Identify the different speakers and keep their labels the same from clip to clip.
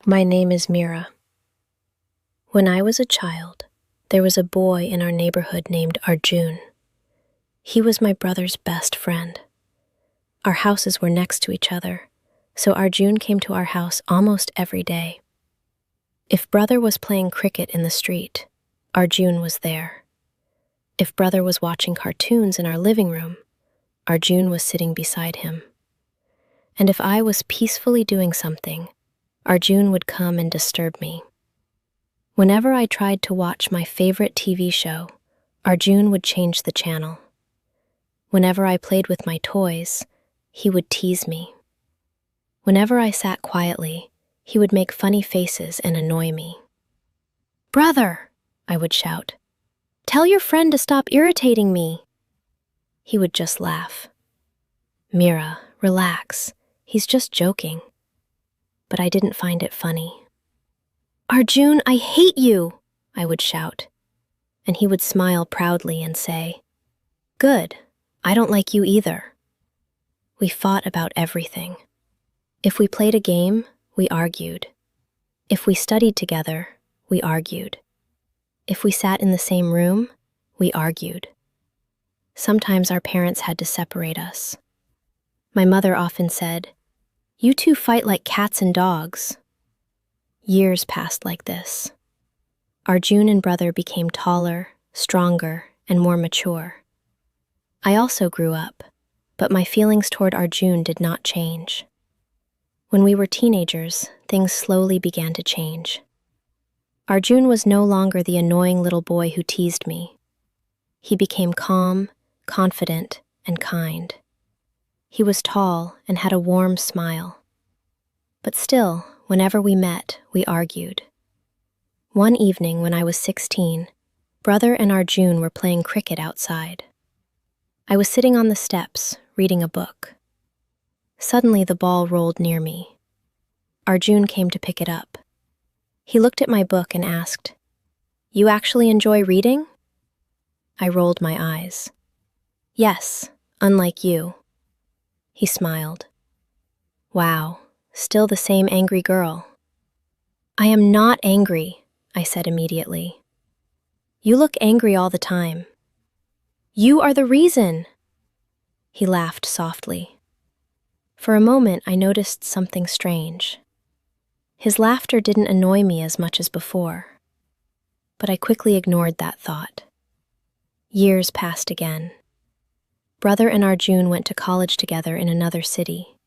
Speaker 1: My name is Mira. When I was a child, there was a boy in our neighborhood named Arjun. He was my brother's best friend. Our houses were next to each other, so Arjun came to our house almost every day. If brother was playing cricket in the street, Arjun was there. If brother was watching cartoons in our living room, Arjun was sitting beside him. And if I was peacefully doing something, Arjun would come and disturb me. Whenever I tried to watch my favorite TV show, Arjun would change the channel. Whenever I played with my toys, he would tease me. Whenever I sat quietly, he would make funny faces and annoy me. "Brother," I would shout, "tell your friend to stop irritating me." He would just laugh. "Mira, relax, he's just joking." But I didn't find it funny. "Arjun, I hate you," I would shout. And he would smile proudly and say, "Good, I don't like you either." We fought about everything. If we played a game, we argued. If we studied together, we argued. If we sat in the same room, we argued. Sometimes our parents had to separate us. My mother often said, "You two fight like cats and dogs." Years passed like this. Arjun and brother became taller, stronger, and more mature. I also grew up, but my feelings toward Arjun did not change. When we were teenagers, things slowly began to change. Arjun was no longer the annoying little boy who teased me. He became calm, confident, and kind. He was tall and had a warm smile. But still, whenever we met, we argued. One evening when I was 16, brother and Arjun were playing cricket outside. I was sitting on the steps, reading a book. Suddenly the ball rolled near me. Arjun came to pick it up. He looked at my book and asked, "You actually enjoy reading?" I rolled my eyes. "Yes, unlike you." He smiled. "Wow, still the same angry girl." "I am not angry," I said immediately. "You look angry all the time." "You are the reason." He laughed softly. For a moment, I noticed something strange. His laughter didn't annoy me as much as before, but I quickly ignored that thought. Years passed again. Brother and Arjun went to college together in another city.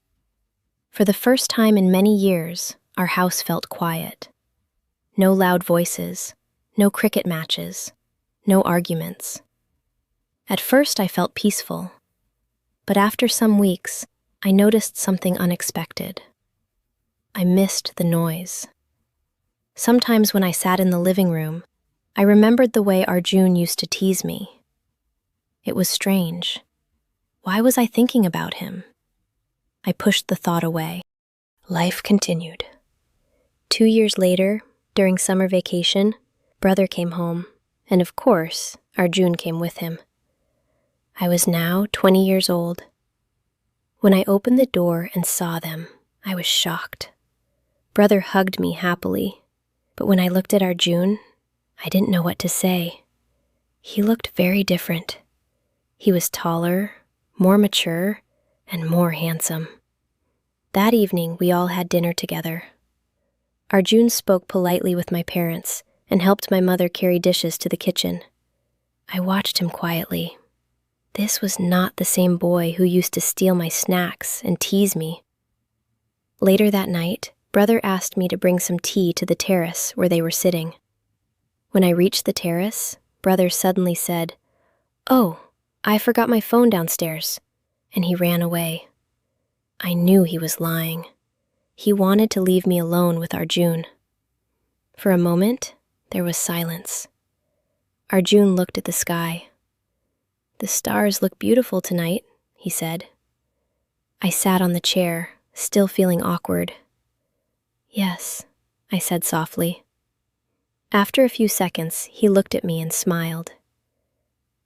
Speaker 1: For the first time in many years, our house felt quiet. No loud voices, no cricket matches, no arguments. At first I felt peaceful, but after some weeks, I noticed something unexpected. I missed the noise. Sometimes when I sat in the living room, I remembered the way Arjun used to tease me. It was strange. Why was I thinking about him? I pushed the thought away. Life continued. 2 years later, during summer vacation, brother came home, and of course, Arjun came with him. I was now 20 years old. When I opened the door and saw them, I was shocked. Brother hugged me happily, but when I looked at Arjun, I didn't know what to say. He looked very different. He was taller, more mature, and more handsome. That evening, we all had dinner together. Arjun spoke politely with my parents and helped my mother carry dishes to the kitchen. I watched him quietly. This was not the same boy who used to steal my snacks and tease me. Later that night, brother asked me to bring some tea to the terrace where they were sitting. When I reached the terrace, brother suddenly said, "Oh, I forgot my phone downstairs," and he ran away. I knew he was lying. He wanted to leave me alone with Arjun. For a moment, there was silence. Arjun looked at the sky. "The stars look beautiful tonight," he said. I sat on the chair, still feeling awkward. "Yes," I said softly. After a few seconds, he looked at me and smiled.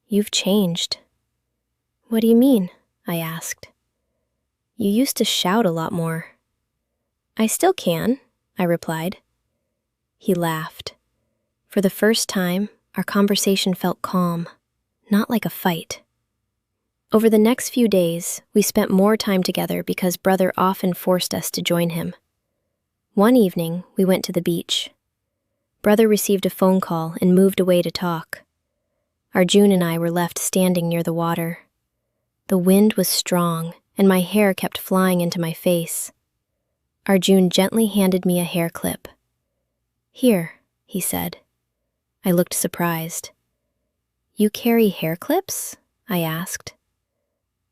Speaker 1: "You've changed." "What do you mean?" I asked. "You used to shout a lot more." "I still can. I replied. He laughed. For the first time, our conversation felt calm, not like a fight. Over the next few days, we spent more time together because brother often forced us to join him. One evening, we went to the beach. Brother received a phone call and moved away to talk. Arjun and I were left standing near the water. The wind was strong, and my hair kept flying into my face. Arjun gently handed me a hair clip. "Here," he said. I looked surprised. "You carry hair clips?" I asked.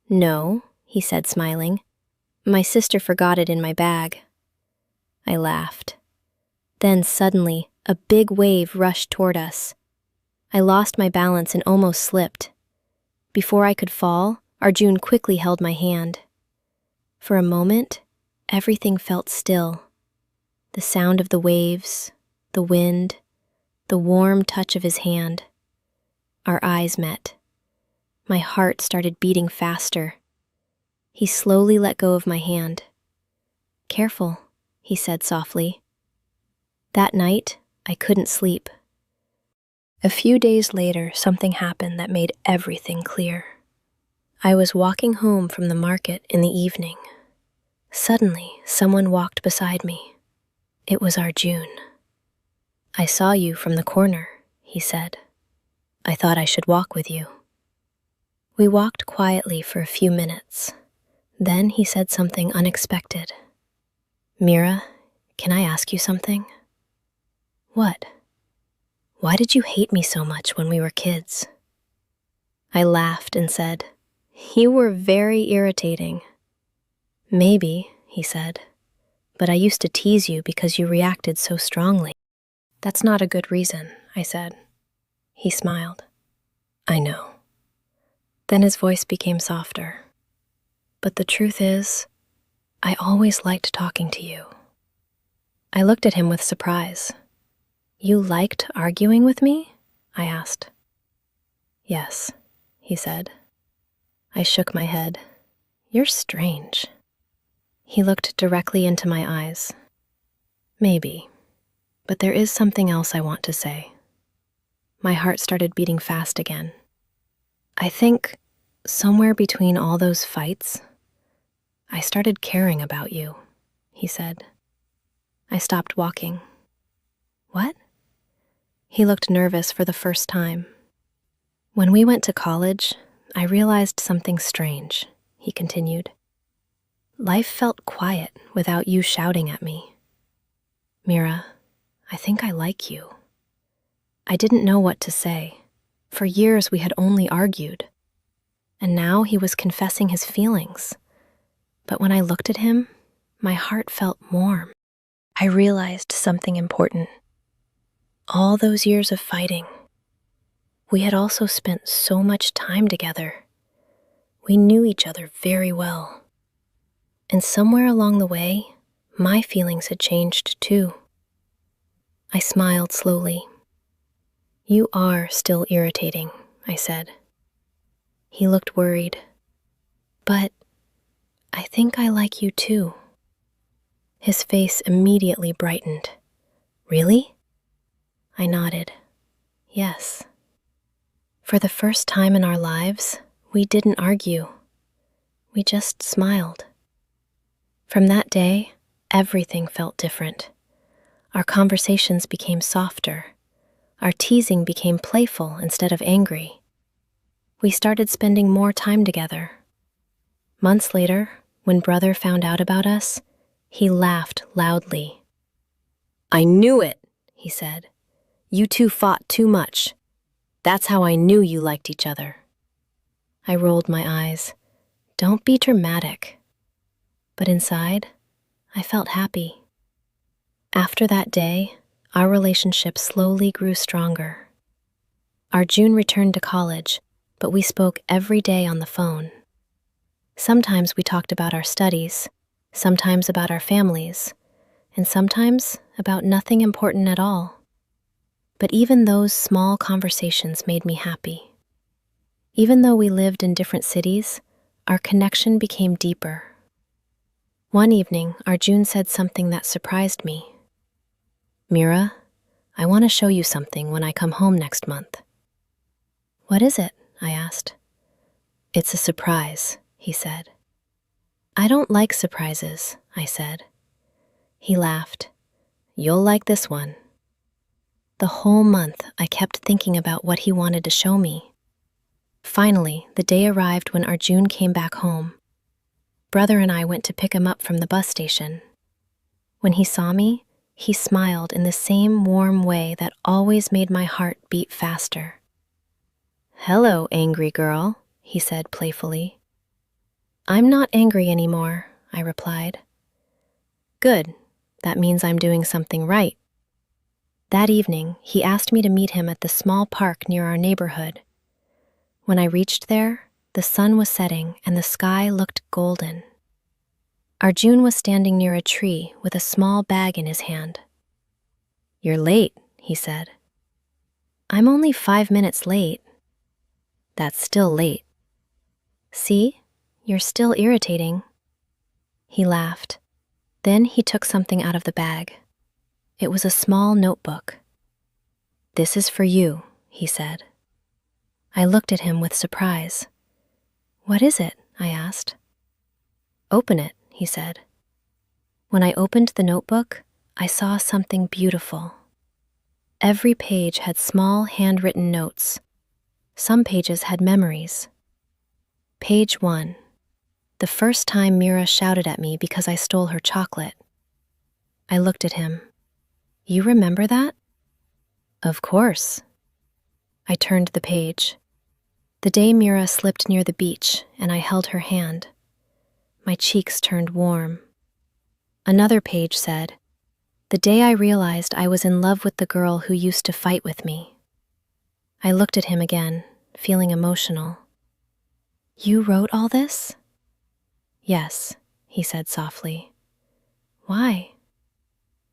Speaker 1: "No," he said, smiling. "My sister forgot it in my bag." I laughed. Then suddenly, a big wave rushed toward us. I lost my balance and almost slipped. Before I could fall, Arjun quickly held my hand. For a moment, everything felt still. The sound of the waves, the wind, the warm touch of his hand. Our eyes met. My heart started beating faster. He slowly let go of my hand. "Careful," he said softly. That night, I couldn't sleep. A few days later, something happened that made everything clear. I was walking home from the market in the evening. Suddenly, someone walked beside me. It was Arjun. "I saw you from the corner," he said. "I thought I should walk with you." We walked quietly for a few minutes. Then he said something unexpected. "Mira, can I ask you something?" "What?" "Why did you hate me so much when we were kids?" I laughed and said, "You were very irritating." "Maybe," he said, "but I used to tease you because you reacted so strongly." "That's not a good reason," I said. He smiled. "I know." Then his voice became softer. "But the truth is, I always liked talking to you." I looked at him with surprise. "You liked arguing with me?" I asked. "Yes," he said. I shook my head. "You're strange." He looked directly into my eyes. "Maybe, but there is something else I want to say." My heart started beating fast again. "I think, somewhere between all those fights, I started caring about you," he said. I stopped walking. "What?" He looked nervous for the first time. "When we went to college, I realized something strange," he continued. "Life felt quiet without you shouting at me. Mira, I think I like you." I didn't know what to say. For years we had only argued. And now he was confessing his feelings. But when I looked at him, my heart felt warm. I realized something important. All those years of fighting, we had also spent so much time together. We knew each other very well. And somewhere along the way, my feelings had changed too. I smiled slowly. "You are still irritating," I said. He looked worried. "But I think I like you too." His face immediately brightened. "Really?" I nodded. "Yes." For the first time in our lives, we didn't argue. We just smiled. From that day, everything felt different. Our conversations became softer. Our teasing became playful instead of angry. We started spending more time together. Months later, when brother found out about us, he laughed loudly. "I knew it," he said. "You two fought too much. That's how I knew you liked each other." I rolled my eyes. "Don't be dramatic." But inside, I felt happy. After that day, our relationship slowly grew stronger. Arjun returned to college, but we spoke every day on the phone. Sometimes we talked about our studies, sometimes about our families, and sometimes about nothing important at all. But even those small conversations made me happy. Even though we lived in different cities, our connection became deeper. One evening, Arjun said something that surprised me. "Mira, I want to show you something when I come home next month." "What is it?" I asked. "It's a surprise," he said. "I don't like surprises," I said. He laughed. "You'll like this one." The whole month, I kept thinking about what he wanted to show me. Finally, the day arrived when Arjun came back home. Brother and I went to pick him up from the bus station. When he saw me, he smiled in the same warm way that always made my heart beat faster. "Hello, angry girl," he said playfully. "I'm not angry anymore," I replied. "Good. That means I'm doing something right." That evening, he asked me to meet him at the small park near our neighborhood. When I reached there, the sun was setting and the sky looked golden. Arjun was standing near a tree with a small bag in his hand. "You're late," he said. "I'm only 5 minutes late." "That's still late." "See? You're still irritating." He laughed. Then he took something out of the bag. It was a small notebook. "This is for you," he said. I looked at him with surprise. "What is it?" I asked. "Open it," he said. When I opened the notebook, I saw something beautiful. Every page had small handwritten notes. Some pages had memories. Page 1. The first time Mira shouted at me because I stole her chocolate. I looked at him. "You remember that?" "Of course." I turned the page. The day Mira slipped near the beach and I held her hand. My cheeks turned warm. Another page said, "The day I realized I was in love with the girl who used to fight with me." I looked at him again, feeling emotional. "You wrote all this?" "Yes," he said softly. "Why?"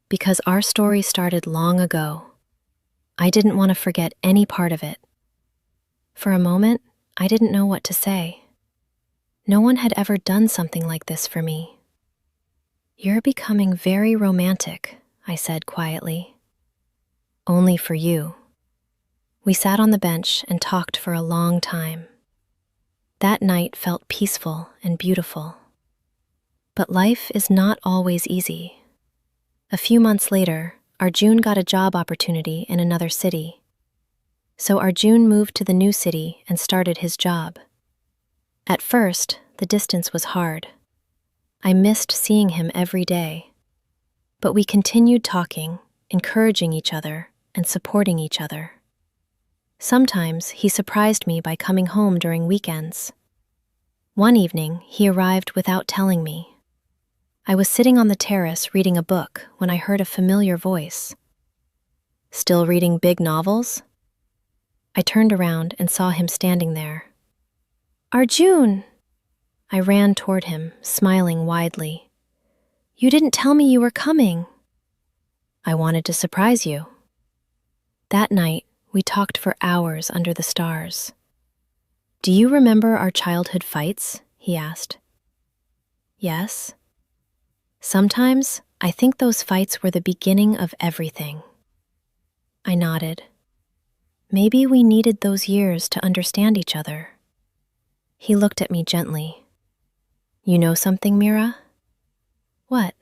Speaker 1: "Because our story started long ago. I didn't want to forget any part of it." For a moment, I didn't know what to say. No one had ever done something like this for me. "You're becoming very romantic," I said quietly. "Only for you." We sat on the bench and talked for a long time. That night felt peaceful and beautiful. But life is not always easy. A few months later, Arjun got a job opportunity in another city. So Arjun moved to the new city and started his job. At first, the distance was hard. I missed seeing him every day. But we continued talking, encouraging each other, and supporting each other. Sometimes he surprised me by coming home during weekends. One evening, he arrived without telling me. I was sitting on the terrace reading a book when I heard a familiar voice. "Still reading big novels?" I turned around and saw him standing there. "Arjun!" I ran toward him, smiling widely. "You didn't tell me you were coming." "I wanted to surprise you." That night, we talked for hours under the stars. "Do you remember our childhood fights?" he asked. "Yes." "Sometimes, I think those fights were the beginning of everything." I nodded. Maybe we needed those years to understand each other. He looked at me gently. "You know something, Mira?" "What?"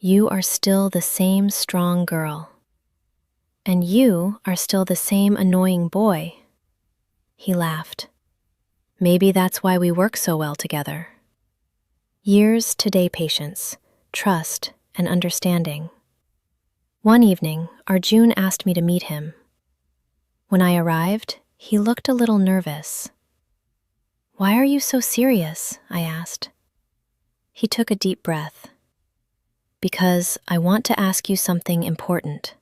Speaker 1: "You are still the same strong girl." "And you are still the same annoying boy." He laughed. "Maybe that's why we work so well together." Years today patience, trust, and understanding. One evening, Arjun asked me to meet him. When I arrived, he looked a little nervous. "Why are you so serious?" I asked. He took a deep breath. "Because I want to ask you something important."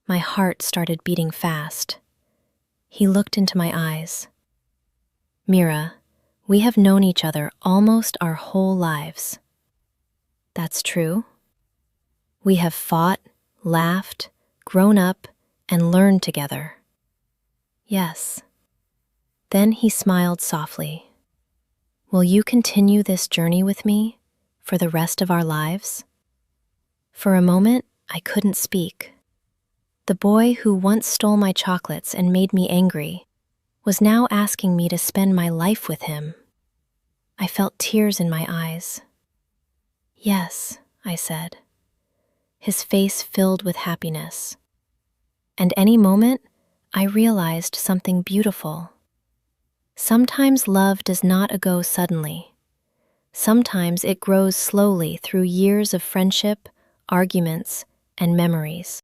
Speaker 1: My heart started beating fast. He looked into my eyes. "Mira, we have known each other almost our whole lives." "That's true." "We have fought, laughed, grown up, and learned together." "Yes." Then he smiled softly. "Will you continue this journey with me for the rest of our lives?" For a moment, I couldn't speak. The boy who once stole my chocolates and made me angry was now asking me to spend my life with him. I felt tears in my eyes. "Yes," I said. His face filled with happiness. And any moment, I realized something beautiful. Sometimes love does not go suddenly. Sometimes it grows slowly through years of friendship, arguments, and memories.